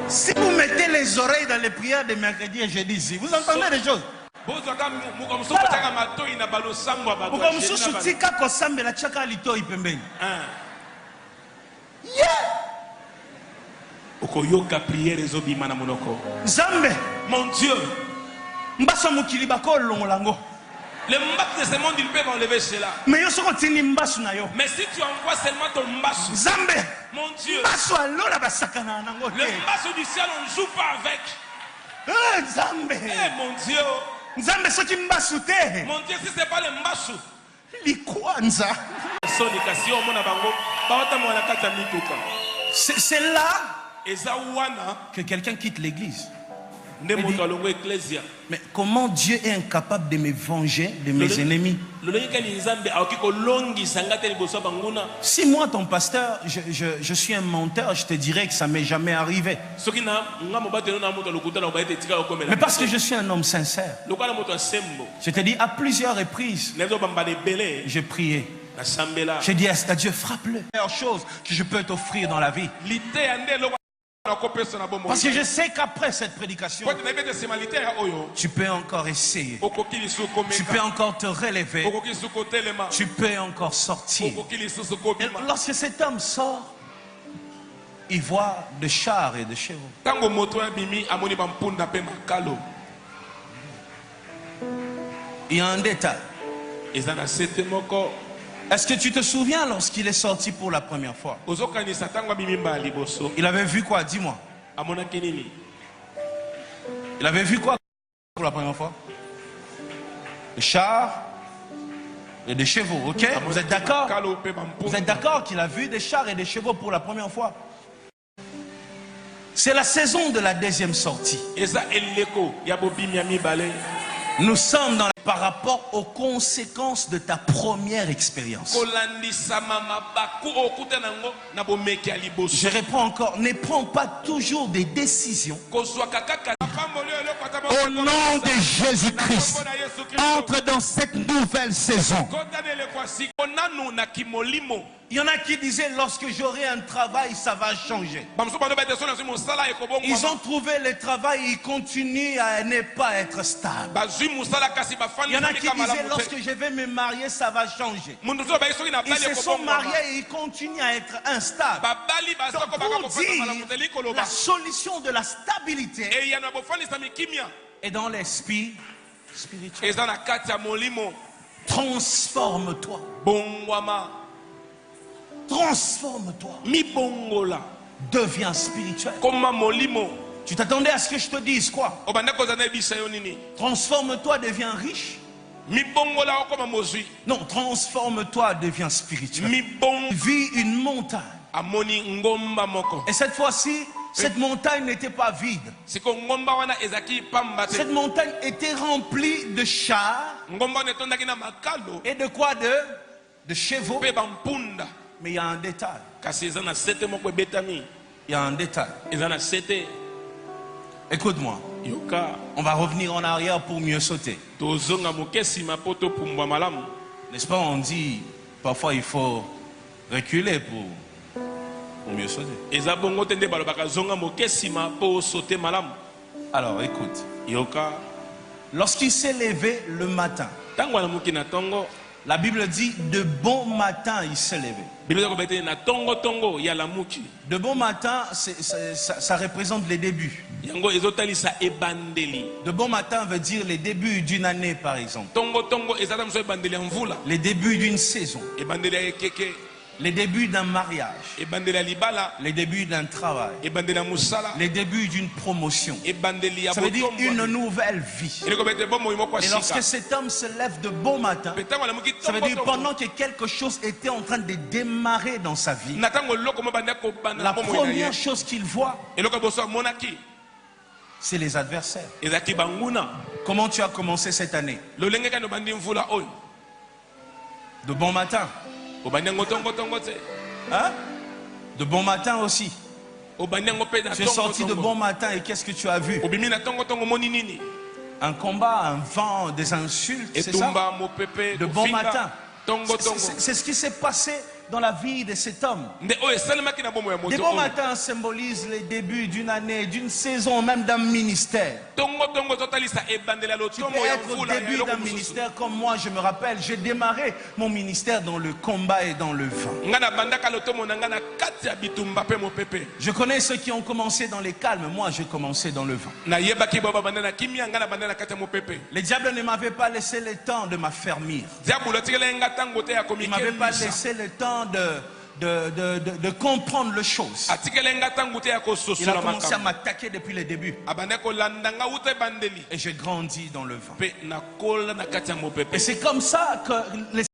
Si vous mettez les oreilles dans les prières de mercredi et jeudi ici, vous entendez des choses. Zambe, mon Dieu, les mbas de ce monde, ils peuvent enlever cela. Mais si tu envoies seulement ton mbas, mon Dieu, le mbas du ciel, on ne joue pas avec. Mon Dieu, mon Dieu, si ce n'est pas le mbas, c'est là que quelqu'un quitte l'église. Mais comment Dieu est incapable de me venger de mes ennemis? Si moi, ton pasteur, je suis un menteur, je te dirais que ça ne m'est jamais arrivé. Mais parce que je suis un homme sincère, je te dis à plusieurs reprises, j'ai prié. J'ai dit à Dieu, frappe-le. La meilleure chose que je peux t'offrir dans la vie. Parce que je sais qu'après cette prédication, tu peux encore essayer. Tu peux encore te relever. Tu peux encore sortir. Et lorsque cet homme sort, il voit des chars et des chevaux. Il y a un détail. Est-ce que tu te souviens lorsqu'il est sorti pour la première fois? Il avait vu quoi? Dis-moi. Il avait vu quoi pour la première fois? Des chars et des chevaux, ok? Vous êtes d'accord? Vous êtes d'accord qu'il a vu des chars et des chevaux pour la première fois? C'est la saison de la deuxième sortie. Nous sommes dans par rapport aux conséquences de ta première expérience. Je réponds encore, ne prends pas toujours des décisions. Au nom de Jésus-Christ, entre dans cette nouvelle saison. Il y en a qui disaient, lorsque j'aurai un travail, ça va changer. Ils ont trouvé le travail, ils continuent à ne pas être stables. Il y en a qui disaient, lorsque je vais me marier, ça va changer. Ils se sont mariés et ils continuent à être instables. Donc, pour dire la solution de la stabilité est dans l'esprit spirituel. Transforme-toi. Transforme-toi. Deviens spirituel. Tu t'attendais à ce que je te dise quoi? Transforme-toi, deviens riche. Non, transforme-toi, deviens spirituel. Vis une montagne. Et cette fois-ci, cette montagne n'était pas vide. Cette montagne était remplie de chars. Et de quoi? De chevaux. Mais il y a un détail. Il y a un détail. Écoute-moi. On va revenir en arrière pour mieux sauter. N'est-ce pas? On dit parfois il faut reculer pour mieux sauter. Alors écoute. Lorsqu'il s'est levé le matin, la Bible dit de bon matin il s'est levé. De bon matin, ça représente les débuts. De bon matin veut dire les débuts d'une année par exemple. Les débuts d'une saison. Les débuts d'un mariage. Les débuts d'un travail. Les débuts d'une promotion. Ça veut dire une nouvelle vie. Et lorsque cet homme se lève de bon matin, ça veut dire pendant que quelque chose était en train de démarrer dans sa vie, la première chose qu'il voit, c'est les adversaires. Comment tu as commencé cette année? De bon matin. Hein? De bon matin aussi. Tu es sorti de bon matin et qu'est-ce que tu as vu? Un combat, un vent, des insultes, c'est ça? De bon matin. C'est ce qui s'est passé dans la vie de cet homme. Des bons matins symbolisent les débuts d'une année, d'une saison, même d'un ministère. Tu peux être au début d'un ministère comme moi, je me rappelle, j'ai démarré mon ministère dans le combat et dans le vin. Je connais ceux qui ont commencé dans les calmes, moi j'ai commencé dans le vin. Le diable ne m'avait pas laissé le temps de m'affermir. Il ne m'avait pas laissé le temps de comprendre les choses. Il a commencé à m'attaquer depuis le début. Et j'ai grandi dans le vin. Et c'est comme ça que les